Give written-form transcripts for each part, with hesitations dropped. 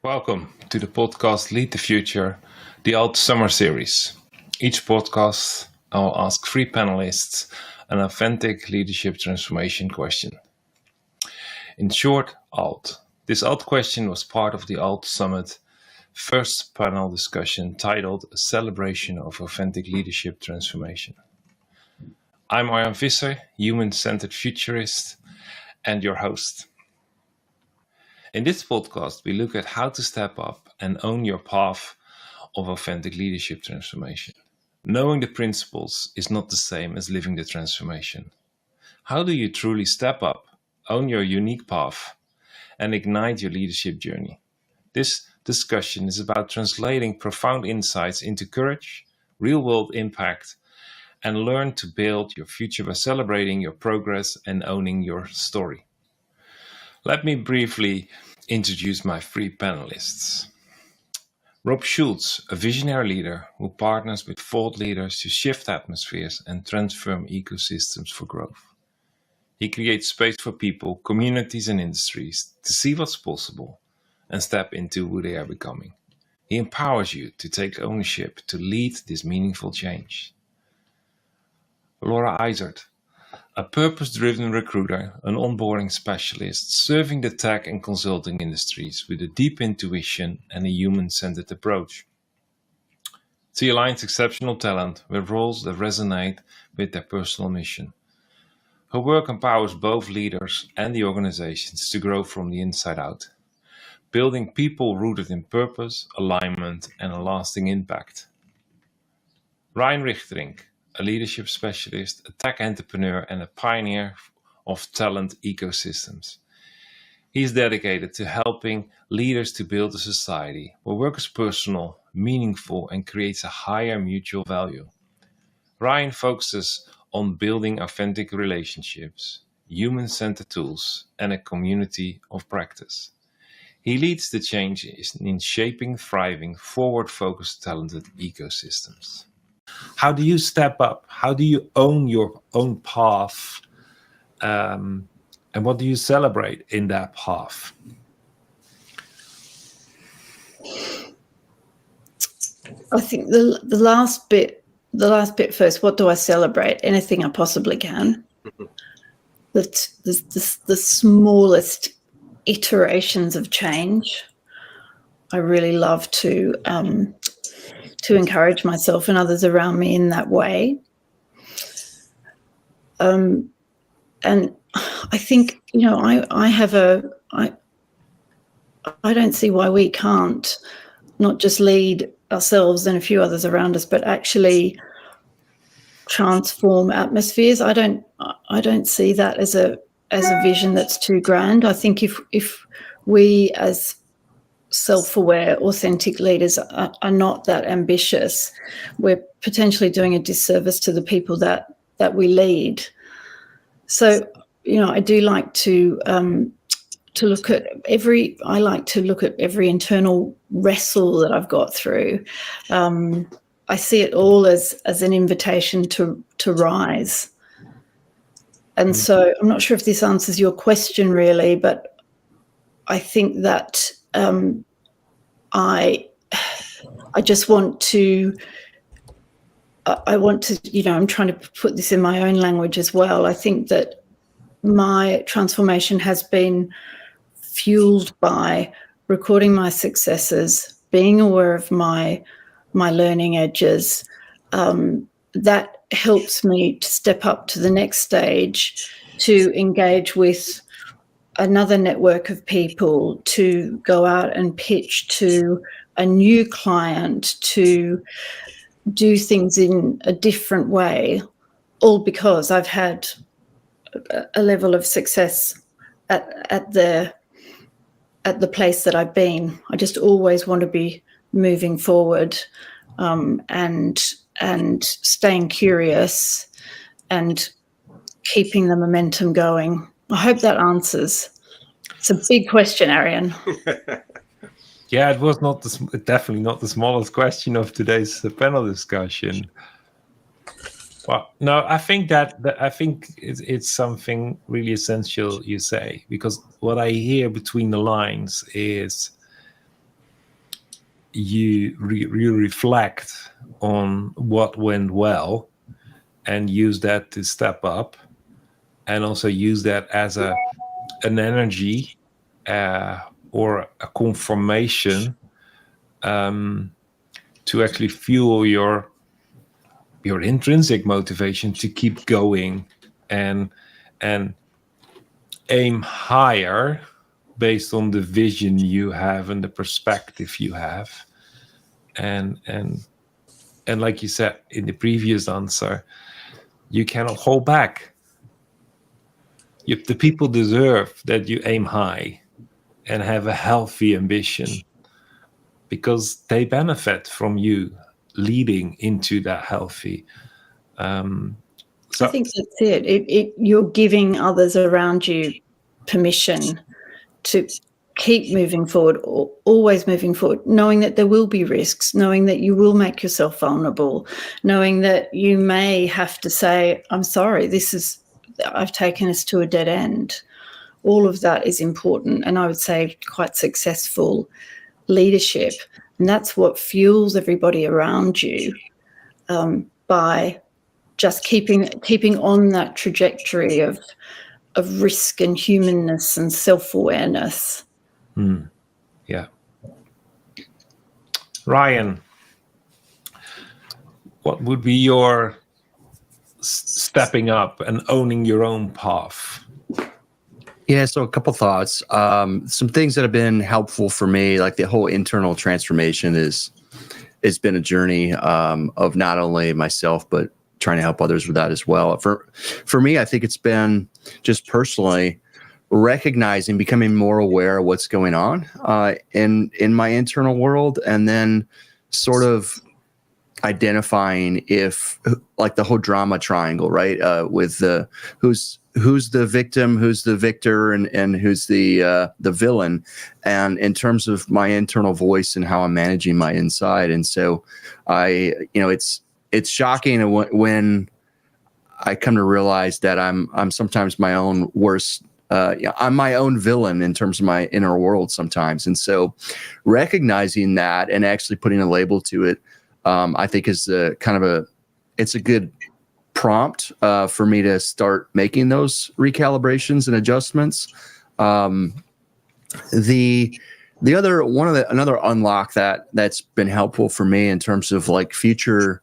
Welcome to the podcast Lead the Future, the Alt Summer Series. Each podcast, I will ask 3 panelists an authentic leadership transformation question. In short, Alt. This Alt question was part of the Alt Summit first panel discussion titled A Celebration of Authentic Leadership Transformation. I'm Arjan Visser, human-centered futurist, and your host. In this podcast, we look at how to step up and own your path of authentic leadership transformation. Knowing the principles is not the same as living the transformation. How do you truly step up, own your unique path, and ignite your leadership journey? This discussion is about translating profound insights into courage, real-world impact, and learn to build your future by celebrating your progress and owning your story. Let me briefly introduce my 3 panelists. Rob Schultz, a visionary leader who partners with thought leaders to shift atmospheres and transform ecosystems for growth. He creates space for people, communities, and industries to see what's possible and step into who they are becoming. He empowers you to take ownership to lead this meaningful change. Laura Izard, a purpose-driven recruiter, an onboarding specialist, serving the tech and consulting industries with a deep intuition and a human-centered approach. She aligns exceptional talent with roles that resonate with their personal mission. Her work empowers both leaders and the organizations to grow from the inside out, building people rooted in purpose, alignment, and a lasting impact. Ryan Rigterink, a leadership specialist, a tech entrepreneur, and a pioneer of talent ecosystems. He is dedicated to helping leaders to build a society where work is personal, meaningful, and creates a higher mutual value. Ryan focuses on building authentic relationships, human-centered tools, and a community of practice. He leads the change in shaping thriving, forward-focused, talented ecosystems. How do you step up? How do you own your own path? And what do you celebrate in that path? I think the last bit first. What do I celebrate? Anything I possibly can. That the smallest iterations of change. I really love to encourage myself and others around me in that way. And I think, I don't see why we can't not just lead ourselves and a few others around us, but actually transform atmospheres. I don't see that as a vision that's too grand. I think if we as self-aware, authentic leaders are not that ambitious, we're potentially doing a disservice to the people that we lead. So, I do like to look at every internal wrestle that I've got through. I see it all as an invitation to rise. And so I'm not sure if this answers your question really, but I think that I just want to, I'm trying to put this in my own language as well. I think that my transformation has been fueled by recording my successes, being aware of my learning edges. That helps me to step up to the next stage, to engage with another network of people, to go out and pitch to a new client, to do things in a different way, all because I've had a level of success at the place that I've been. I just always want to be moving forward, and staying curious and keeping the momentum going. I hope that answers. It's a big question, Arjan. Yeah, it was definitely not the smallest question of today's panel discussion. Well, no, I think it's something really essential you say, because what I hear between the lines is you reflect on what went well and use that to step up, and also use that as an energy or a confirmation to actually fuel your intrinsic motivation to keep going and aim higher based on the vision you have and the perspective you have. And like you said in the previous answer, you cannot hold back. The people deserve that you aim high and have a healthy ambition, because they benefit from you leading into that healthy. I think that's it. You're giving others around you permission to keep moving forward, or always moving forward, knowing that there will be risks, knowing that you will make yourself vulnerable, knowing that you may have to say, I'm sorry, I've taken us to a dead end. All of that is important, and I would say quite successful leadership. And that's what fuels everybody around you, by just keeping on that trajectory of risk and humanness and self-awareness. Yeah. Ryan, what would be your stepping up and owning your own path? Yeah, so a couple thoughts. Some things that have been helpful for me, like the whole internal transformation it's been a journey of not only myself, but trying to help others with that as well. For me, I think it's been just personally recognizing, becoming more aware of what's going on in my internal world, and then sort of identifying if, like the whole drama triangle, right? With who's the victim, who's the victor, and who's the villain, and in terms of my internal voice and how I'm managing my inside. And so it's shocking when I come to realize that I'm sometimes my own worst. I'm my own villain in terms of my inner world sometimes. And so recognizing that and actually putting a label to it, I think is it's a good prompt for me to start making those recalibrations and adjustments. Another unlock that's been helpful for me in terms of like future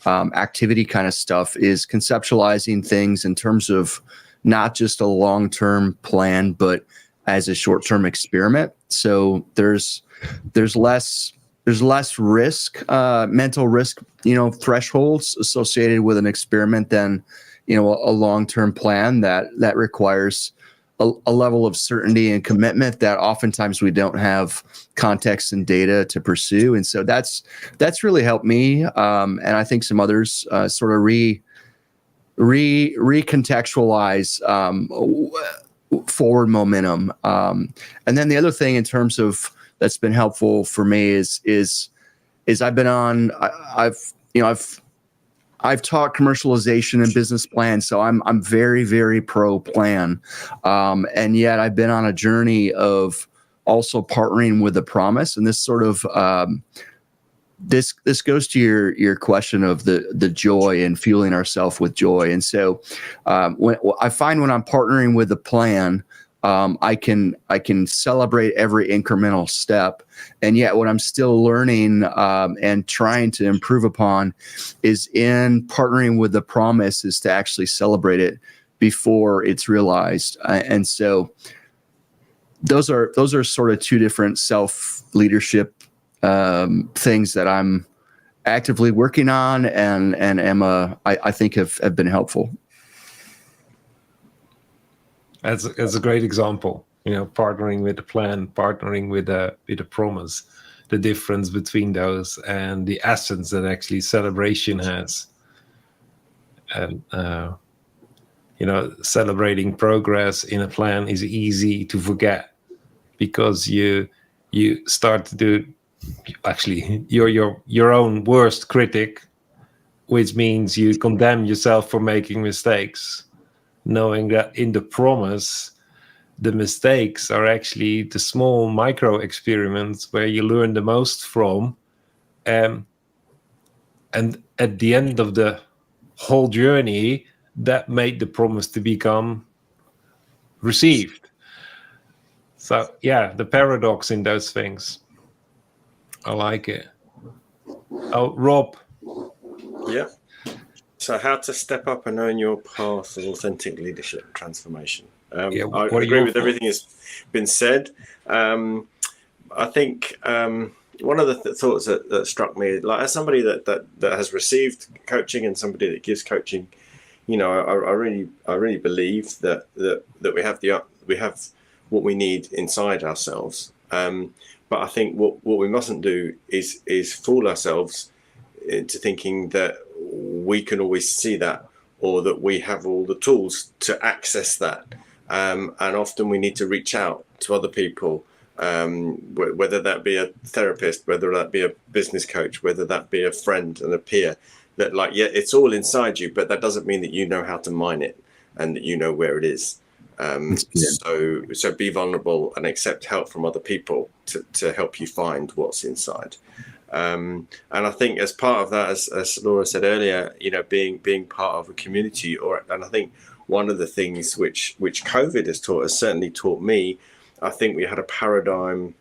activity kind of stuff is conceptualizing things in terms of not just a long-term plan, but as a short-term experiment. So there's less risk, mental risk, thresholds associated with an experiment than, a long-term plan that requires a level of certainty and commitment that oftentimes we don't have context and data to pursue. And so that's really helped me. And I think some others sort of recontextualize forward momentum. And then the other thing in terms of that's been helpful for me is I've been on, I've taught commercialization and business plans, so I'm very, very pro plan, and yet I've been on a journey of also partnering with the promise, and this sort of this goes to your question of the joy and fueling ourselves with joy. And so when I find when I'm partnering with the plan, I can celebrate every incremental step, and yet what I'm still learning and trying to improve upon is in partnering with the promise is to actually celebrate it before it's realized. And so those are sort of two different self-leadership things that I'm actively working on and I think have been helpful. That's a great example, partnering with the plan, partnering with the promise, the difference between those and the essence that actually celebration has. And, celebrating progress in a plan is easy to forget because you start to do, actually, you're your own worst critic, which means you condemn yourself for making mistakes, knowing that in the promise, the mistakes are actually the small micro experiments where you learn the most from. And at the end of the whole journey, that made the promise to become received. So yeah, the paradox in those things. I like it. Oh, Rob. Yeah. So how to step up and own your path of authentic leadership and transformation. I agree with everything that's been said. I think one of the thoughts that struck me, like as somebody that has received coaching and somebody that gives coaching, you know, I really believe that we have what we need inside ourselves. But I think what we mustn't do is fool ourselves into thinking that we can always see that, or that we have all the tools to access that. And often we need to reach out to other people, whether that be a therapist, whether that be a business coach, whether that be a friend and a peer, that like, yeah, it's all inside you, but that doesn't mean that you know how to mine it and that you know where it is. So be vulnerable and accept help from other people to help you find what's inside. And I think as part of that, as Laura said earlier, you know, being part of a community, and I think one of the things which COVID has certainly taught me, I think we had a paradigm.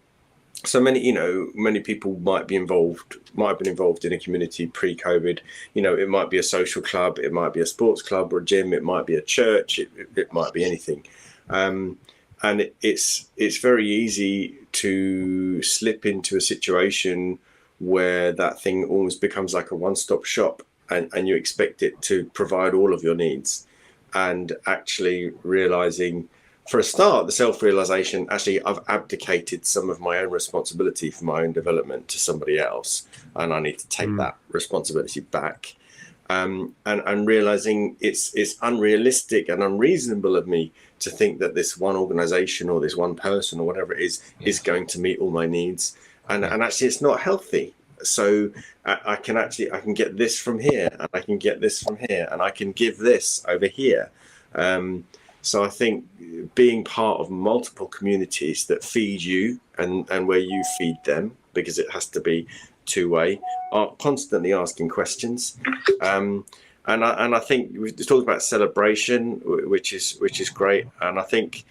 So many people might have been involved in a community pre-COVID. You know, it might be a social club, it might be a sports club or a gym, it might be a church, it might be anything. And it's very easy to slip into a situation where that thing almost becomes like a one-stop shop, and you expect it to provide all of your needs. And actually realizing, for a start, the self-realization, actually, I've abdicated some of my own responsibility for my own development to somebody else, and I need to take that responsibility back. And realizing it's unrealistic and unreasonable of me to think that this one organization or this one person or whatever it is going to meet all my needs. And actually, it's not healthy. So I can get this from here, and I can get this from here, and I can give this over here. So I think being part of multiple communities that feed you and where you feed them, because it has to be two-way, are constantly asking questions. And I think we talked about celebration, which is great. And I think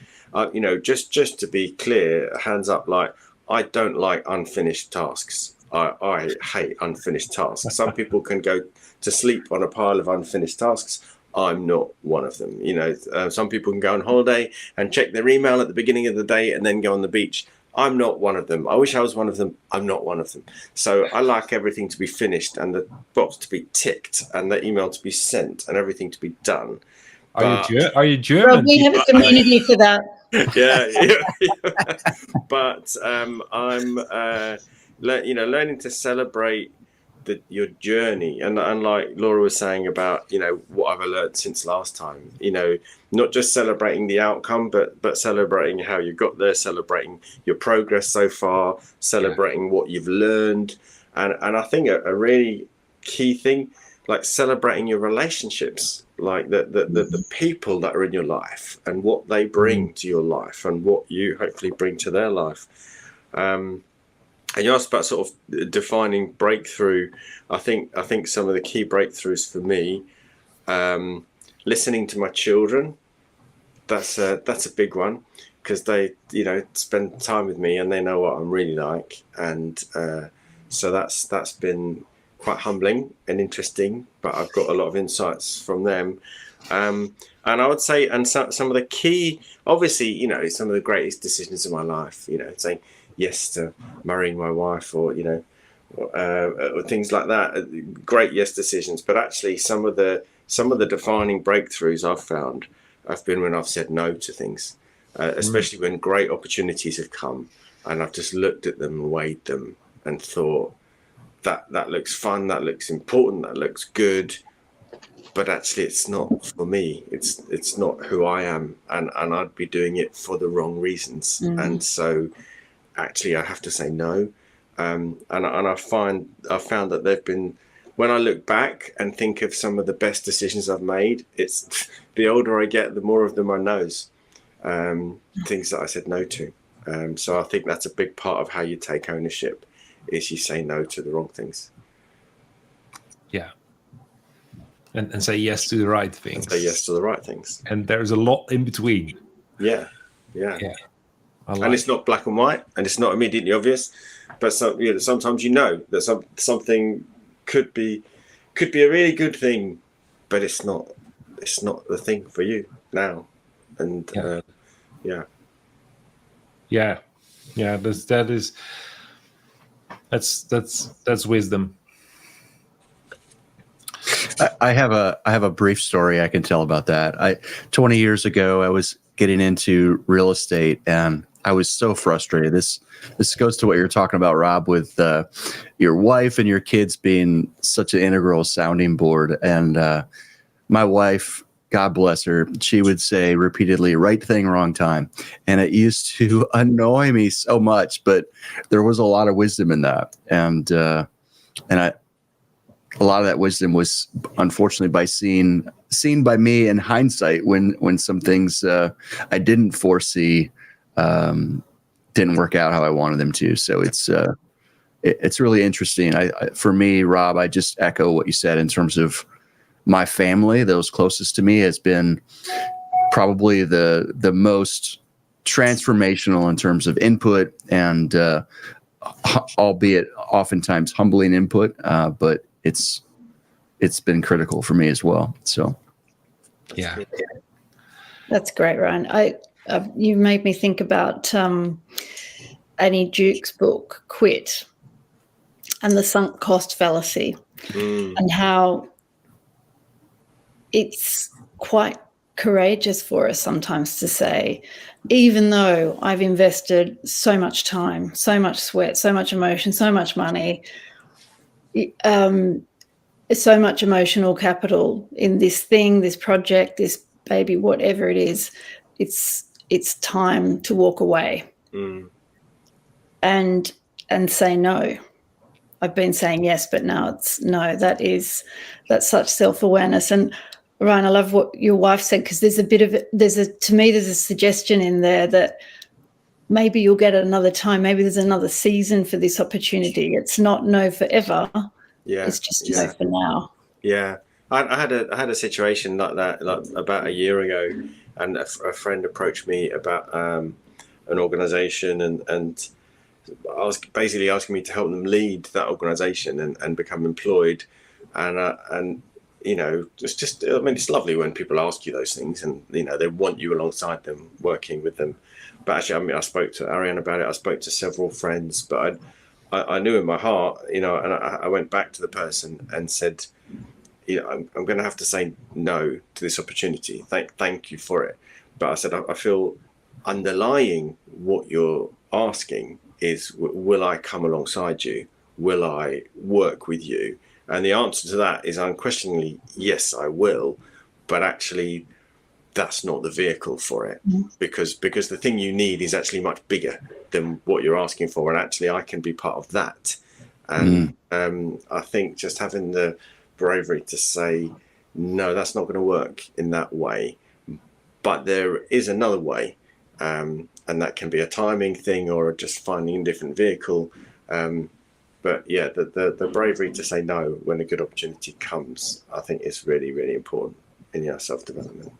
just to be clear, hands up, like, I don't like unfinished tasks. I hate unfinished tasks. Some people can go to sleep on a pile of unfinished tasks. I'm not one of them. You know, some people can go on holiday and check their email at the beginning of the day and then go on the beach. I'm not one of them. I wish I was one of them. I'm not one of them. So I like everything to be finished and the box to be ticked and the email to be sent and everything to be done. Are you German? Well, we have a community for that. Yeah. But I'm learning to celebrate your journey, and like Laura was saying about, you know, what I've learned since last time, you know, not just celebrating the outcome, but celebrating how you got there, celebrating your progress so far, celebrating what you've learned, and I think a really key thing, like celebrating your relationships, like the people that are in your life and what they bring to your life and what you hopefully bring to their life. And you asked about sort of defining breakthrough. I think some of the key breakthroughs for me, listening to my children, that's a big one, because they, you know, spend time with me and they know what I'm really like, and so that's been quite humbling and interesting. But I've got a lot of insights from them, and I would say, and some of the key, obviously, you know, some of the greatest decisions of my life, you know, saying yes to marrying my wife, or, you know, or things like that. Great yes decisions, but actually some of the defining breakthroughs I've found have been when I've said no to things, especially when great opportunities have come and I've just looked at them and weighed them and thought that looks fun, that looks important, that looks good, but actually it's not for me. It's not who I am, and I'd be doing it for the wrong reasons. And so actually I have to say no. And I found that they've been, when I look back and think of some of the best decisions I've made, it's the older I get, the more of them are no's. things that I said no to. So I think that's a big part of how you take ownership, is you say no to the wrong things. Yeah. And say yes to the right things. And say yes to the right things. And there's a lot in between. Yeah. And it's not black and white, and it's not immediately obvious, but sometimes that something could be a really good thing, but it's not the thing for you now. And that's wisdom. I have a brief story I can tell about that. 20 years ago, I was getting into real estate, and I was so frustrated. This goes to what you're talking about, Rob, with your wife and your kids being such an integral sounding board. And my wife, God bless her, she would say repeatedly, right thing, wrong time. And it used to annoy me so much, but there was a lot of wisdom in that. And a lot of that wisdom was unfortunately seen by me in hindsight when some things I didn't foresee didn't work out how I wanted them to. So it's really interesting. For me, Rob, I just echo what you said in terms of my family. Those closest to me has been probably the most transformational in terms of input and albeit oftentimes humbling input, but it's been critical for me as well. So, yeah, that's great, Ryan. You made me think about Annie Duke's book, Quit, and the sunk cost fallacy, and how it's quite courageous for us sometimes to say, even though I've invested so much time, so much sweat, so much emotion, so much money, so much emotional capital in this thing, this project, this baby, whatever it is, it's time to walk away and say no. I've been saying yes, but now it's no. That's such self-awareness. And Ryan, I love what your wife said, because there's a suggestion in there that maybe you'll get it another time. Maybe there's another season for this opportunity. It's not no forever. Yeah, it's just no for now. Yeah, I had a situation like that about a year ago, and a friend approached me about an organization, and I was basically asking me to help them lead that organization and become employed, and it's lovely when people ask you those things, and they want you alongside them, working with them. But actually, I spoke to Arjan about it. I spoke to several friends, but I knew in my heart, and I went back to the person and said, I'm going to have to say no to this opportunity. Thank you for it. But I said, I feel underlying what you're asking is, will I come alongside you? Will I work with you? And the answer to that is unquestionably, yes, I will. But actually, that's not the vehicle for it, because the thing you need is actually much bigger than what you're asking for. And actually, I can be part of that. And I think just having the bravery to say, no, that's not going to work in that way. But there is another way. And that can be a timing thing or just finding a different vehicle. But yeah, the bravery to say no when a good opportunity comes, I think is really, really important in your self-development.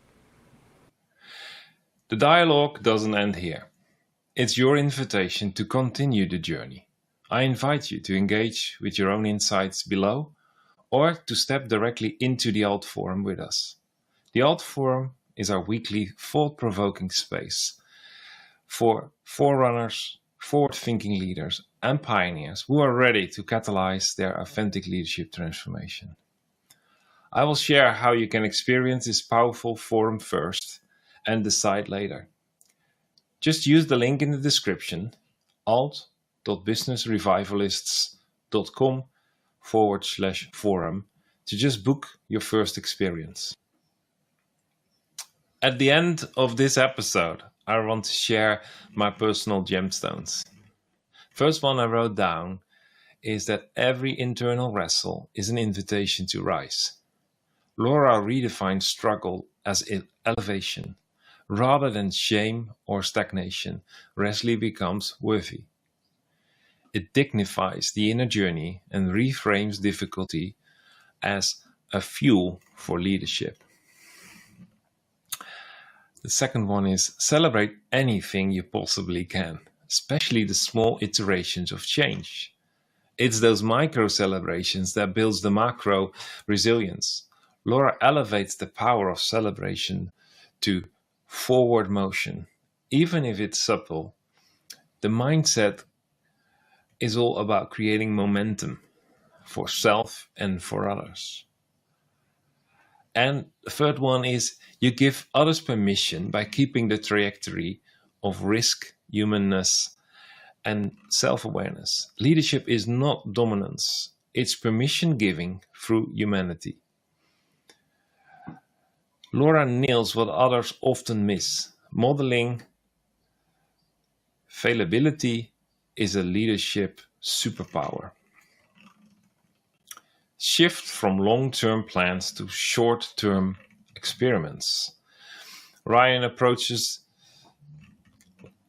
The dialogue doesn't end here. It's your invitation to continue the journey. I invite you to engage with your own insights below, or to step directly into the Alt Forum with us. The Alt Forum is our weekly thought-provoking space for forerunners, forward-thinking leaders, and pioneers who are ready to catalyze their authentic leadership transformation. I will share how you can experience this powerful forum first and decide later. Just use the link in the description, alt.businessrevivalists.com/forum, to just book your first experience. At the end of this episode, I want to share my personal gemstones. First one I wrote down is that every internal wrestle is an invitation to rise. Laura redefined struggle as elevation. Rather than shame or stagnation, wrestling becomes worthy. It dignifies the inner journey and reframes difficulty as a fuel for leadership. The second one is celebrate anything you possibly can, especially the small iterations of change. It's those micro celebrations that builds the macro resilience. Laura elevates the power of celebration to forward motion. Even if it's subtle, the mindset is all about creating momentum for self and for others. And the third one is you give others permission by keeping the trajectory of risk, humanness, and self-awareness. Leadership is not dominance. It's permission giving through humanity. Laura nails what others often miss. Modeling fallibility is a leadership superpower. Shift from long-term plans to short-term experiments. Ryan approaches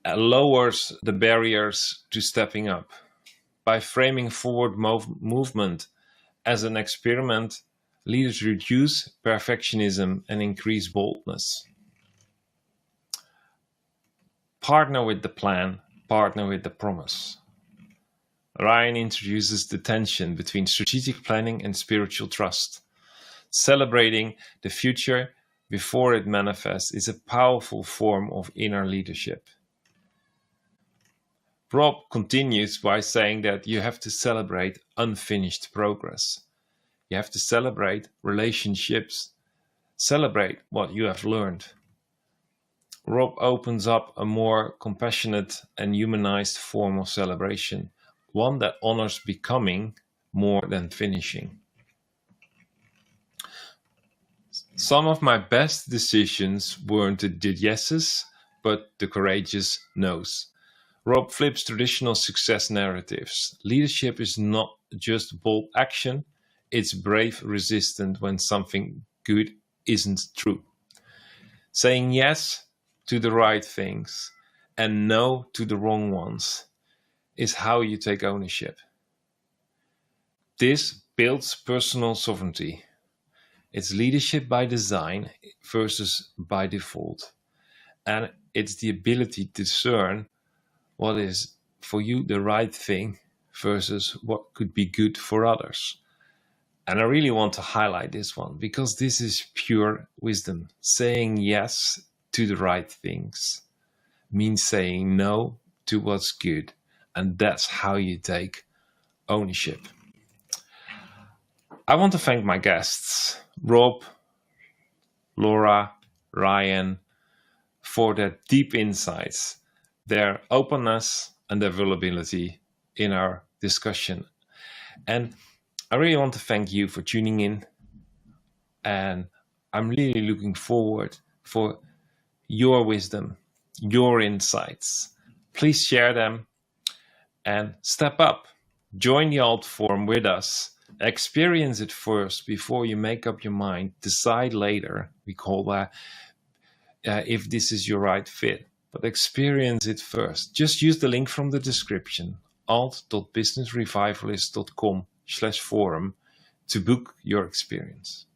lowers the barriers to stepping up. By framing forward movement as an experiment, leaders reduce perfectionism and increase boldness. Partner with the plan, partner with the promise. Ryan introduces the tension between strategic planning and spiritual trust. Celebrating the future before it manifests is a powerful form of inner leadership. Rob continues by saying that you have to celebrate unfinished progress. You have to celebrate relationships, celebrate what you have learned. Rob opens up a more compassionate and humanized form of celebration, one that honors becoming more than finishing. Some of my best decisions weren't the yeses, but the courageous no's. Rob flips traditional success narratives. Leadership is not just bold action, it's brave resistance when something good isn't true. Saying yes to the right things and no to the wrong ones is how you take ownership. This builds personal sovereignty. It's leadership by design versus by default. And it's the ability to discern what is for you the right thing versus what could be good for others. And I really want to highlight this one because this is pure wisdom. Saying yes to the right things means saying no to what's good. And that's how you take ownership. I want to thank my guests, Rob, Laura, Ryan, for their deep insights, their openness and their vulnerability in our discussion. And I really want to thank you for tuning in. And I'm really looking forward for your wisdom, your insights. Please share them and step up. Join the Alt Forum with us. Experience it first before you make up your mind. Decide later. We call that if this is your right fit. But experience it first. Just use the link from the description, alt.businessrevivalist.com/forum to book your experience.